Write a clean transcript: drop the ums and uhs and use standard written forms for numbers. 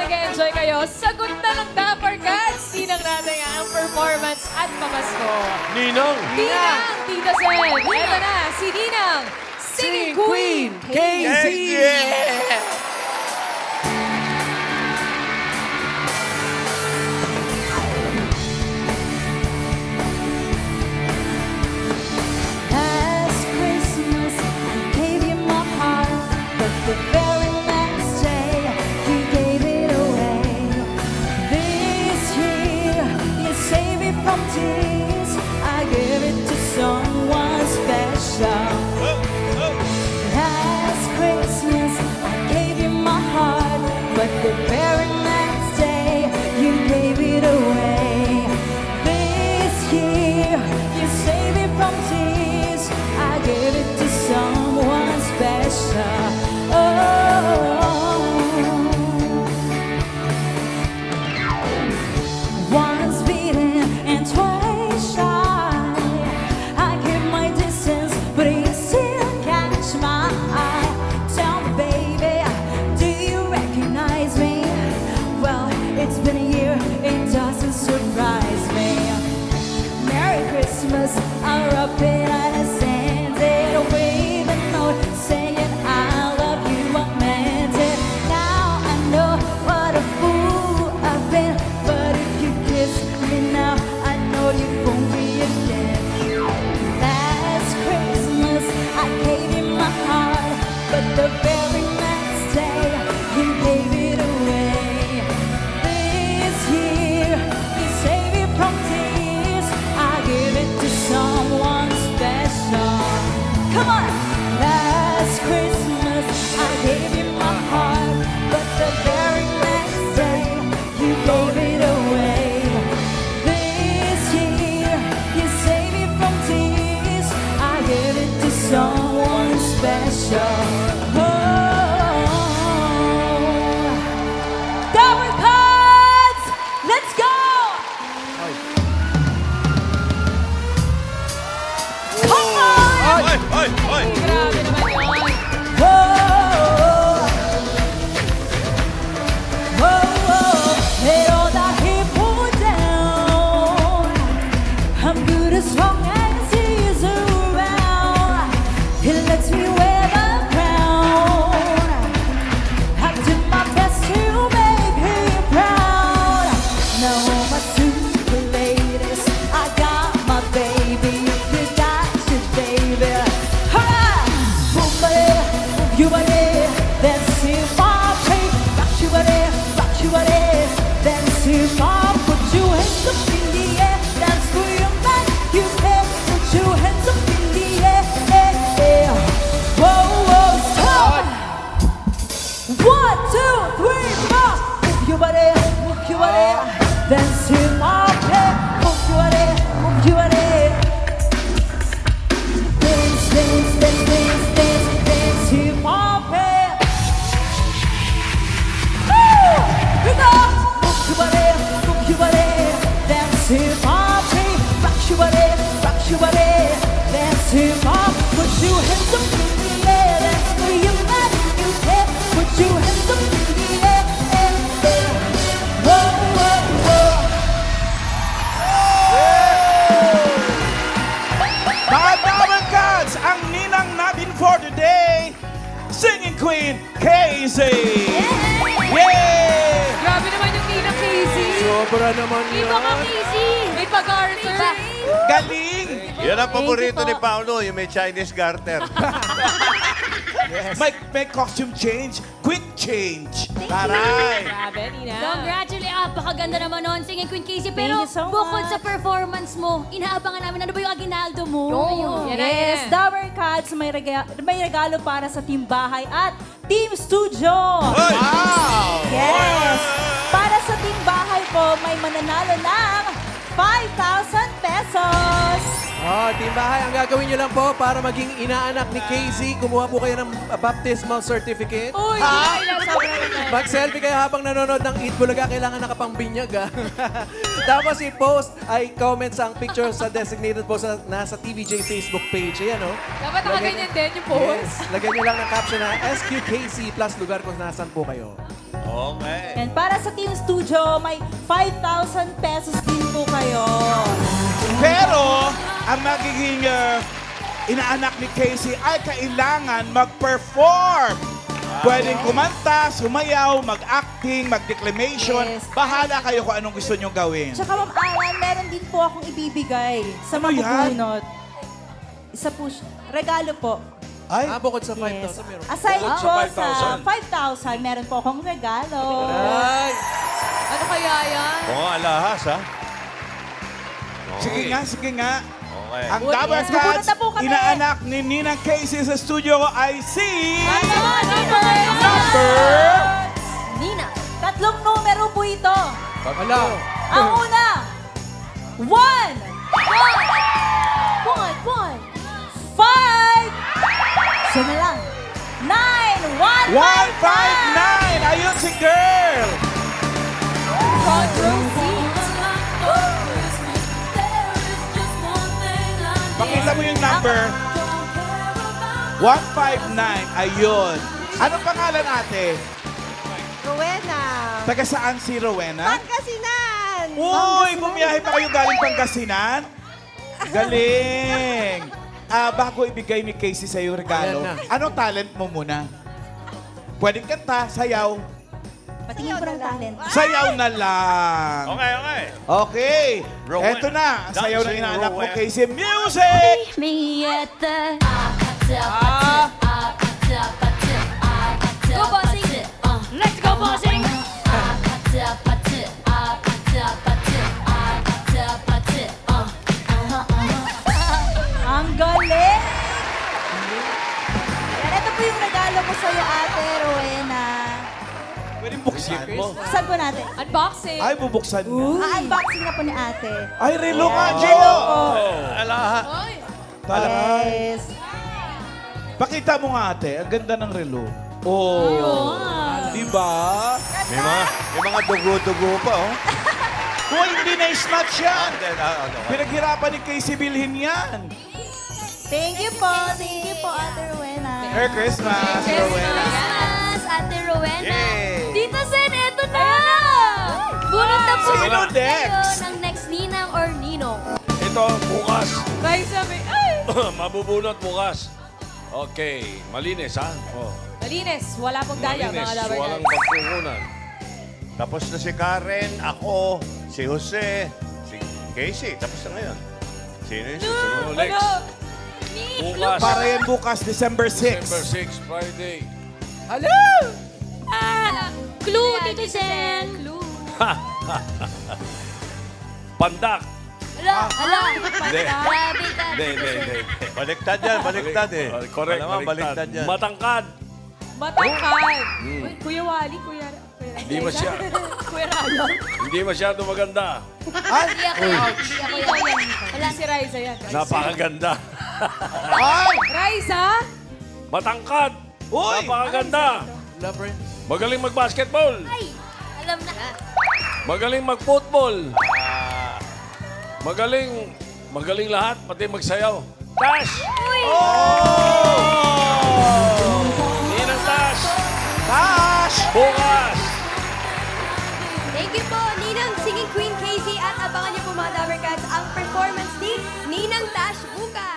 nag-enjoy kayo, sagot na ng Dapper Cats. Sinang natin ang performance at pamasko. Ninong! Ninang, Tita Sen. Ito na, si Ninang, Singing Queen, KZ! Yeah! Last Christmas, I gave you my heart, but the very next day, you gave it away. This year, you saved me from tears. I gave it to someone special. Last Christmas, I gave you my heart, but the very next day, you gave it away. This year, you saved me from tears. I gave it to someone special. Once beaten and twice shy, I keep my distance, but you still catch my eye. Tell me, baby, do you recognize me? Well, it's been a year, it doesn't surprise me. Merry Christmas, I'll wrap it and send it away. The note saying I love you, I meant it. Now I know what a fool I've been, but if you kiss me now, I know you won't be again. Last Christmas, I gave you my heart, but the very next day, you gave it away. This year, you saved me from tears. I give it to someone special. Come on! Last Christmas, I gave you my heart, but the very next day, you gave it away. This year, you saved me from tears. I gave it to someone special. Dapper Cats! Let's go! Come on! Oy! Oy! Oy! Grabe naman yun. Pero dahil po down, I'm good as long as he's around. He lets me wear the crown. I did my best to make him proud. Now my super ladies, I got my baby, you got your baby. Hurrah! Move your body, let's see my tape. Rock your body, let's see my. Put your hands up in the air, dance for your man you care. Put your hands up in the air. Whoa, whoa, stop! 1, 2, 3, 4. Move your body, dance in my bed. Move your body. Dance, dance, dance, dance, dance, dance in my bed. Woo! We go! Move your body, dance in my bed. Rock your body, dance in my. Put your hands up in the air, dance for your man you care. Put your hands up in the air. Whoa, whoa, whoa. Mga Dapper Cats, ang ninang natin for today, Singing Queen, KZ! Yay! Grabe naman yung Ninang Casey. Sobra naman Iba ka, yan. Casey. May pag-Arthur. Galing! Yan ang paborito ni Paolo, yung may Chinese garter. May costume change, quick change. Taray! Grabe, Nina. Congratulations! Pakaganda naman noon, Singing Queen Casey. Pero you so bukod much. sa performance mo, inaabangan namin ano ba yung aginaldo mo? Yun. Yan na, Yes, yan. Dapper Cats, may regalo para sa Team Bahay at Team Studio. Wow! Yes! Para sa Team Bahay po, may mananalo ng 5,000 pesos. Oh, Team Bahay, ang gagawin nyo lang po para maging inaanak ni Casey, kumuha po kayo ng baptismal certificate. Uy, sobra naman. Mag-selfie kayo habang nanonood ng Eat Bulaga, kailangan nakapangbinyag ha. Tapos i-post, ay comment sa ang picture sa designated post na nasa TVJ Facebook page. Ayan o. Dapat nakaganyan din yung post. Yes, lagyan nyo lang ng caption na SQKC plus lugar kung nasan po kayo. Okay. And para sa Team Studio, may 5,000 pesos din po kayo. Pero, ang magiging inaanak ni Casey ay kailangan mag-perform. Pwedeng kumanta, sumayaw, mag-acting, mag-declamation. Yes. Bahala kayo kung anong gusto nyo gawin. Tsaka Ma'am Alan, meron din po akong ibibigay sa Ano yan? mabubunot. Isa po siya. Regalo po. Ay, Bukod sa 5,000 Yes. meron. Aside Bukod po sa sa 5,000. 5,000, meron po akong regalo. Ay! Ano kaya yan? Oo, alahas, ha? sige nga, sige nga. Okay. Ang Uy, Dabber yes, bubunot Cats, na po kami. inaanak ni Ninang Casey sa studio ko ay si... Number! Nina. Tatlong numero po ito. Wala. Ang una, 1, One. 5, so na lang, 9, 1, 159! Ayun si girl! Front row seat. Pakita mo yung number. 159. Ayun. Anong pangalan ate? Rowena. Taga saan si Rowena? Pangasinan. Uy, bumiyahe pa kayo galing Pangasinan? Galing! Bago ibigay ni Casey sa yung regalo, Ayan na. anong talent mo muna? Pwedeng kanta, sayaw. Patingin ko ng talent. Sayaw na lang. Okay, okay. Okay. Rowena. Eto na. Ang sayaw ng Dancing inaanak mo, Rowena. Casey. Music! Me at the... Go, bossing! Let's go, bossing! Ang galing! Yan, ito po yung regalo ko sa'yo, Ate Rowena. Pwedeng buksan mo. Buksan po natin. Unboxing! Ay, bubuksan mo. Unboxing na po ni Ate. Ay, relo nga, Hello Gio! po. Alaha. Ay! Yes. Pakita mo nga, ate. Ang ganda ng relo. Oh. Diba? May mga dugo-dugo pa, oh. Kung hindi na-snatch yan. Okay. Pinaghirapan ni Casey bilhin yan. Thank you po. Thank you po, Ate Rowena. Merry Christmas, Rowena. Christmas, Ate Rowena. Yay! Tita Sen, eto na! Bunot na po Sino tayo next? ng next ninang or ninong. Ito, bukas. Raisa, may... Ay! Mabubunot bukas. Okay, malinis ha? Oh. Malinis. Wala pong daya, mga Malinis, lover walang guys. pagkukunan. Tapos na si Karen, ako, si Jose, si Casey. Tapos na ngayon. Sino yung susunod? Oh, next. Bukas. Para yan bukas, December 6. December 6, Friday. Hello! Clue, Tito Sen. Clue. Pandak. Hala. Hindi. Grabe ka. Hindi. Baliktad yan, baliktad eh. Correct, Alam mo, baliktad yan. Matangkad. Matangkad. Uy, Kuya Wally, Kuya... Hindi masya- Kuya Ryan. Hindi masyado maganda. Hindi ako yan. Hindi ako yan. Wala si Raisa yan. Napakaganda. Ay! Raisa? Matangkad. Uy! Napakaganda. Lover. Magaling mag-basketball. Ay, alam na. Magaling mag-football. Magaling lahat, pati magsayaw. Tash! Ninang Tash! Tash! Bukas! Thank you po, Ninang Singing Queen Casey. At abangan niyo po mga Dabber Cats ang performance ni Ninang Tash bukas.